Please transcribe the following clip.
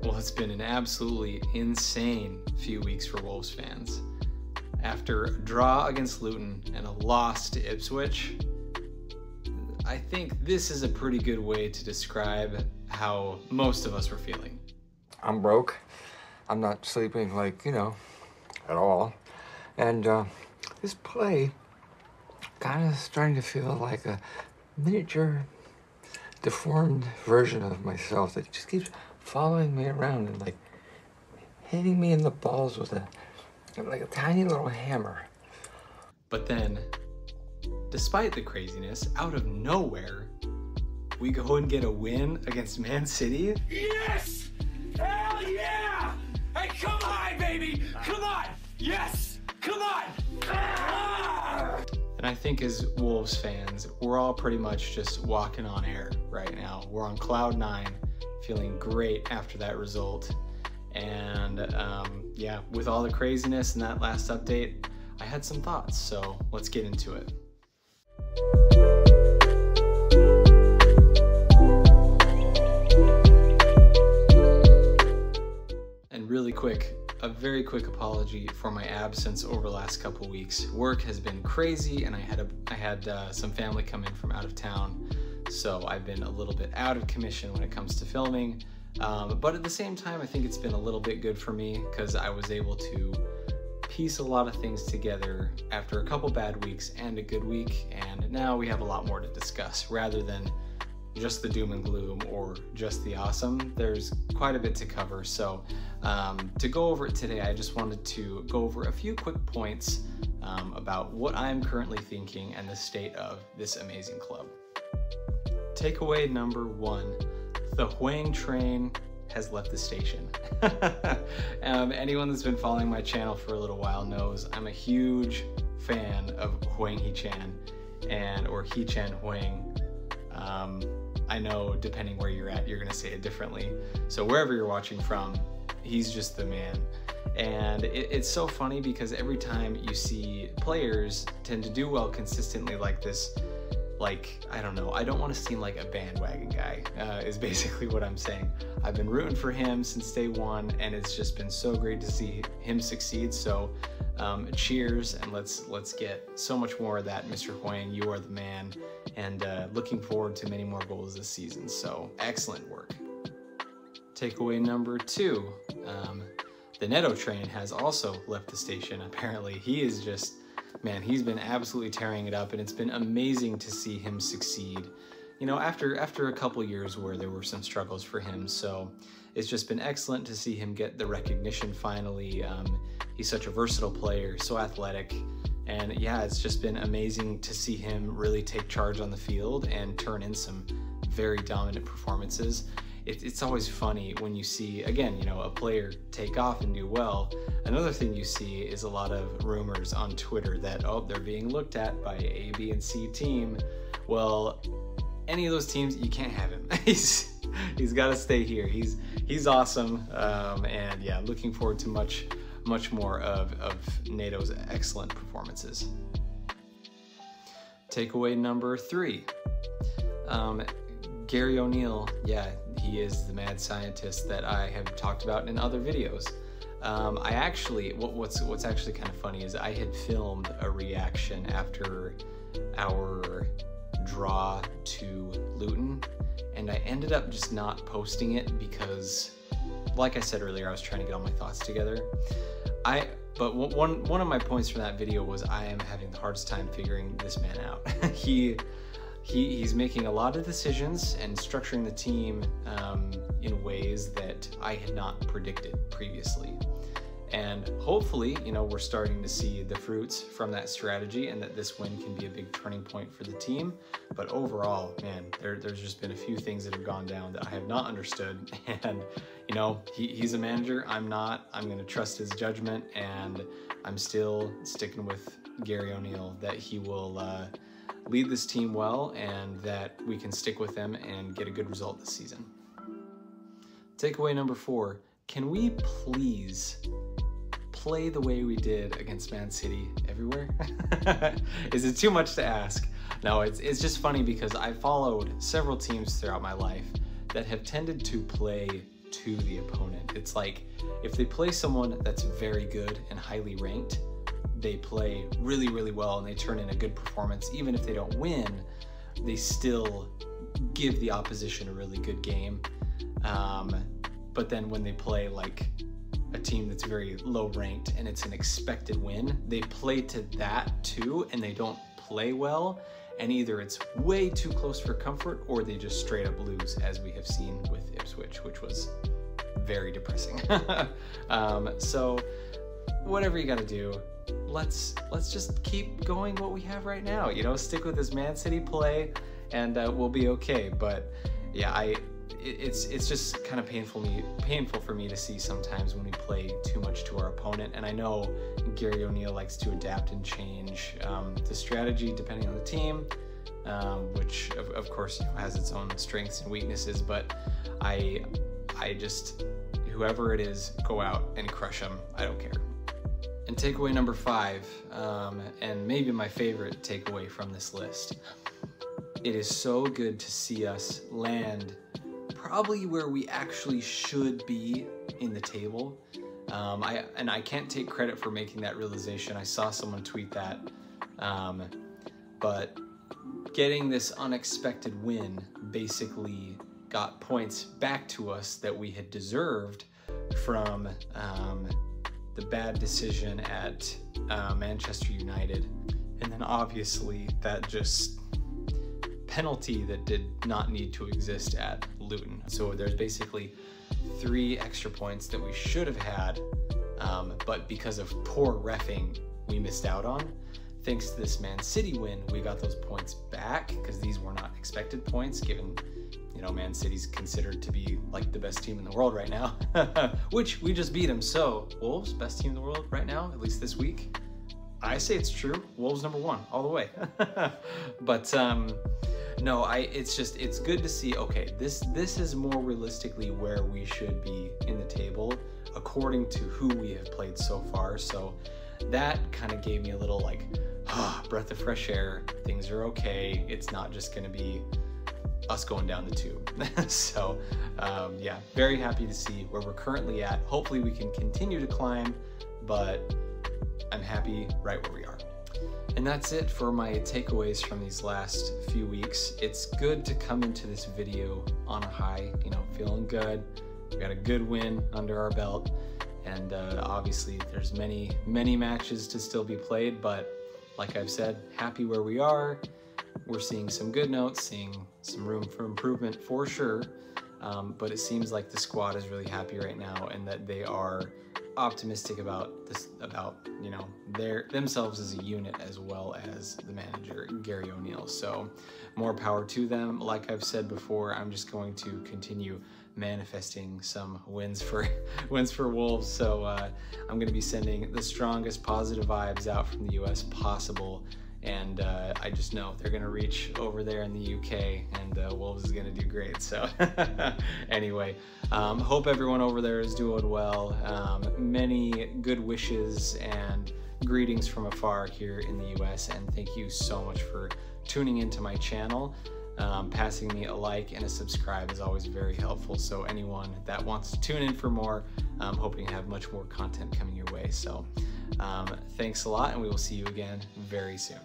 Well, it's been an absolutely insane few weeks for Wolves fans. After a draw against Luton and a loss to Ipswich, I think this is a pretty good way to describe how most of us were feeling. I'm broke. I'm not sleeping at all. And this play kind of starting to feel like a miniature deformed version of myself that just keeps following me around and hitting me in the balls with a tiny little hammer. But then, despite the craziness, out of nowhere, we go and get a win against Man City. Yes! Hell yeah! Hey, come on, baby! Come on! Yes! Come on! Ah! And I think as Wolves fans, we're all pretty much just walking on air right now. We're on cloud 9, feeling great after that result. And yeah, with all the craziness in that last update, I had some thoughts, so let's get into it. And really quick, a very quick apology for my absence over the last couple weeks. Work has been crazy, and I had some family come in from out of town, so I've been a little bit out of commission when it comes to filming. But at the same time, I think it's been a little bit good for me because I was able to piece a lot of things together after a couple bad weeks and a good week, and now we have a lot more to discuss rather than just the doom and gloom or just the awesome. There's quite a bit to cover, so to go over it today, I just wanted to go over a few quick points about what I'm currently thinking and the state of this amazing club. Takeaway number 1. The Hwang train has left the station. Anyone that's been following my channel for a little while knows I'm a huge fan of Hwang Hee-chan or Hee-chan Hwang. I know depending where you're at, you're gonna say it differently. So wherever you're watching from, he's just the man. And it's so funny because every time you see players tend to do well consistently like this, I don't know, I don't want to seem like a bandwagon guy, is basically what I'm saying. I've been rooting for him since day one, and it's just been so great to see him succeed. So cheers, and let's get so much more of that. Mr. Hwang, you are the man, and looking forward to many more goals this season. So excellent work. Takeaway number 2, the Neto train has also left the station. Apparently he is just, man, he's been absolutely tearing it up, and it's been amazing to see him succeed, after a couple years where there were some struggles for him. So it's just been excellent to see him get the recognition finally. He's such a versatile player, so athletic, and yeah, it's just been amazing to see him really take charge on the field and turn in some very dominant performances. It's always funny when you see, again, a player take off and do well. Another thing you see is a lot of rumors on Twitter that, oh, they're being looked at by A, B, and C team. Well, any of those teams, you can't have him. He's got to stay here. He's awesome, and yeah, looking forward to much more of Neto's excellent performances. Takeaway number 3. Gary O'Neill, yeah, he is the mad scientist that I have talked about in other videos. I actually, what's actually kind of funny is I had filmed a reaction after our draw to Luton, and I ended up just not posting it because, like I said earlier, I was trying to get all my thoughts together. But one of my points from that video was I am having the hardest time figuring this man out. He's making a lot of decisions and structuring the team in ways that I had not predicted previously. And hopefully, we're starting to see the fruits from that strategy, and that this win can be a big turning point for the team. But overall, man, there's just been a few things that have gone down that I have not understood. And, he's a manager, I'm not. I'm going to trust his judgment, and I'm still sticking with Gary O'Neill that he will lead this team well, and that we can stick with them and get a good result this season. Takeaway number 4, can we please play the way we did against Man City everywhere? Is it too much to ask? No, it's just funny because I followed several teams throughout my life that have tended to play to the opponent. It's like if they play someone that's very good and highly ranked, they play really, really well and they turn in a good performance. Even if they don't win, they still give the opposition a really good game. But then when they play like a team that's very low ranked and it's an expected win, they play to that too and they don't play well, and either it's way too close for comfort or they just straight up lose, as we have seen with Ipswich, which was very depressing. So whatever you gotta do, let's just keep going what we have right now, you know, stick with this Man City play and we'll be okay. But yeah, it's just kind of painful for me to see sometimes when we play too much to our opponent. And I know Gary O'Neill likes to adapt and change the strategy depending on the team, which of course, you know, has its own strengths and weaknesses. But I just, whoever it is, go out and crush them. I don't care. And takeaway number 5, and maybe my favorite takeaway from this list, it is so good to see us land probably where we actually should be in the table. I can't take credit for making that realization. I saw someone tweet that, but getting this unexpected win basically got points back to us that we had deserved from the bad decision at Manchester United. And then obviously that just penalty that did not need to exist at Luton. So there's basically 3 extra points that we should have had, but because of poor reffing, we missed out on. Thanks to this Man City win, we got those points back because these were not expected points, given, you know, Man City's considered to be like the best team in the world right now, which we just beat them. So Wolves, best team in the world right now, at least this week. I say it's true. Wolves number 1 all the way. But no, it's good to see, okay, this is more realistically where we should be in the table according to who we have played so far. So that kind of gave me a little like, breath of fresh air. Things are okay. It's not just going to be us going down the tube. So yeah, very happy to see where we're currently at. Hopefully we can continue to climb, but I'm happy right where we are. And that's it for my takeaways from these last few weeks. It's good to come into this video on a high, you know, feeling good. We got a good win under our belt, and obviously there's many matches to still be played, but like I've said, happy where we are. We're seeing some good notes, seeing some room for improvement for sure, but it seems like the squad is really happy right now and that they are optimistic about this, about, you know, themselves as a unit as well as the manager Gary O'Neill. So more power to them. Like I've said before, I'm just going to continue manifesting some wins for Wolves. So I'm going to be sending the strongest positive vibes out from the US possible. And I just know they're going to reach over there in the UK, and Wolves is going to do great. So anyway, hope everyone over there is doing well. Many good wishes and greetings from afar here in the US, and thank you so much for tuning into my channel. Passing me a like and a subscribe is always very helpful. So anyone that wants to tune in for more, I'm hoping to have much more content coming your way. So thanks a lot, and we will see you again very soon.